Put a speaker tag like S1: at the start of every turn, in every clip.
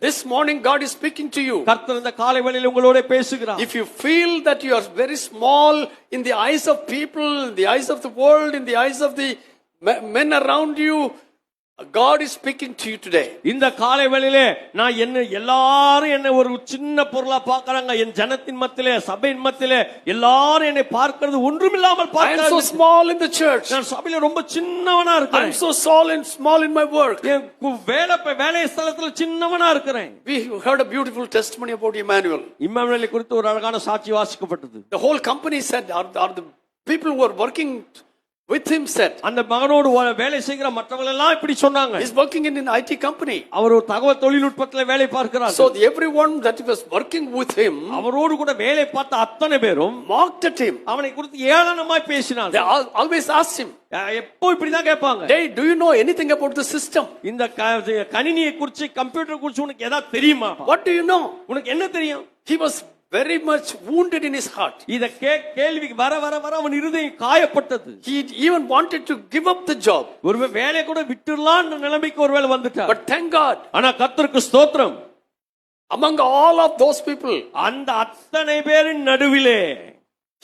S1: This morning God is speaking to you.
S2: கர்த்தர் இந்த காலை வேளையில் உங்களோட பேசுகிறார்.
S1: If you feel that you are very small in the eyes of people, in the eyes of the world, in the eyes of the men around you, God is speaking to you today.
S2: இந்த காலை வேளையிலே நான் எல்லாரும் என்ன ஒரு சின்ன பொருளா பார்க்கறாங்க. என் ஜனத்தின் மத்தியிலே, சபையின் மத்தியிலே எல்லாரும் என்னை பார்க்கிறது ஒன்றுமில்லாமல் பார்க்கறாங்க.
S1: I am so small in the church.
S2: நான் சபையில ரொம்ப சின்னவனா இருக்கேன்.
S1: I am so small in my work.
S2: வேலை ஸ்தலத்துல சின்னவனா இருக்கேன்.
S1: We heard a beautiful testimony about Emmanuel.
S2: இம்மானுவேலை குறித்து ஒரு அழகான சாட்சி வாசிக்கப்பட்டது.
S1: The whole company said, are the people who are working with him said,
S2: அந்த மகனோடு வேலை செய்கிற மற்றவங்க எல்லாம் இப்படி சொன்னாங்க.
S1: He is working in an IT company.
S2: அவர் ஒரு தகவல் தொழில்நுட்பத்துல வேலை பார்க்கிறார்.
S1: So everyone that was working with him,
S2: அவரோடு கூட வேலை பார்த்த அத்தனை பேரும்
S1: mocked at him.
S2: அவனை குறித்து ஏளனமாய் பேசினாங்க.
S1: They always asked him,
S2: எப்போ இப்படி தான் கேட்பாங்க.
S1: Hey, do you know anything about the system?
S2: இந்த கணினியை குறித்து, கம்ப்யூட்டர் குறித்து உனக்கு ஏதாவது தெரியுமா?
S1: What do you know?
S2: உனக்கு என்ன தெரியும்?
S1: He was very much wounded in his heart.
S2: இத கேள்விக்கு வர அவன் இருதயம் காயப்பட்டது.
S1: He even wanted to give up the job.
S2: ஒருவேளை வேலை கூட விட்டுறலாம் நிலைமைக்கு ஒருவேளை வந்துட்டார்.
S1: But thank God,
S2: ஆனா கர்த்தருக்கு ஸ்தோத்திரம்,
S1: among all of those people,
S2: அந்த அத்தனை பேரின் நடுவிலே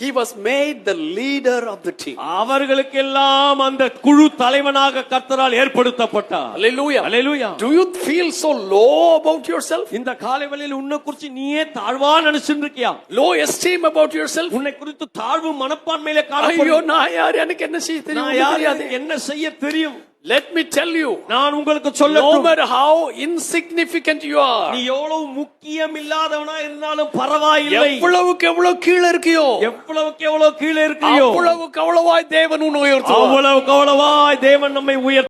S1: he was made the leader of the team.
S2: அவர்களுக்கெல்லாம் அந்த குழு தலைவனாக கர்த்தரால் ஏற்படுத்தப்பட்டார்.
S1: Hallelujah.
S2: Hallelujah.
S1: Do you feel so low about yourself?
S2: இந்த காலை வேளையில் உன்னை குறித்து நீயே தாழ்வா நினைச்சிருக்கியா?
S1: Low esteem about yourself?
S2: உன்னை குறித்து தாழ்வு மனப்பான்மையிலே காணப்படுற,
S1: ஐயோ நான் யார், எனக்கு என்ன செய்ய தெரியும்,
S2: என்ன செய்ய தெரியும்?
S1: Let me tell you,
S2: நான் உங்களுக்கு சொல்லட்டும்,
S1: no matter how insignificant you are,
S2: நீ எவ்வளவு முக்கியம் இல்லாதவனா இருந்தாலும் பரவாயில்லை,
S1: எவ்வளவுக்கு எவ்வளவு கீழே இருக்கியோ,
S2: எவ்வளவுக்கு எவ்வளவு கீழே இருக்கியோ,
S1: அவ்வளவுக்கு அவ்வளவாய் தேவன் உன்னை உயர்த்துவார்.
S2: அவ்வளவுக்கு அவ்வளவாய் தேவன் நம்மை உயர்த்துவார்.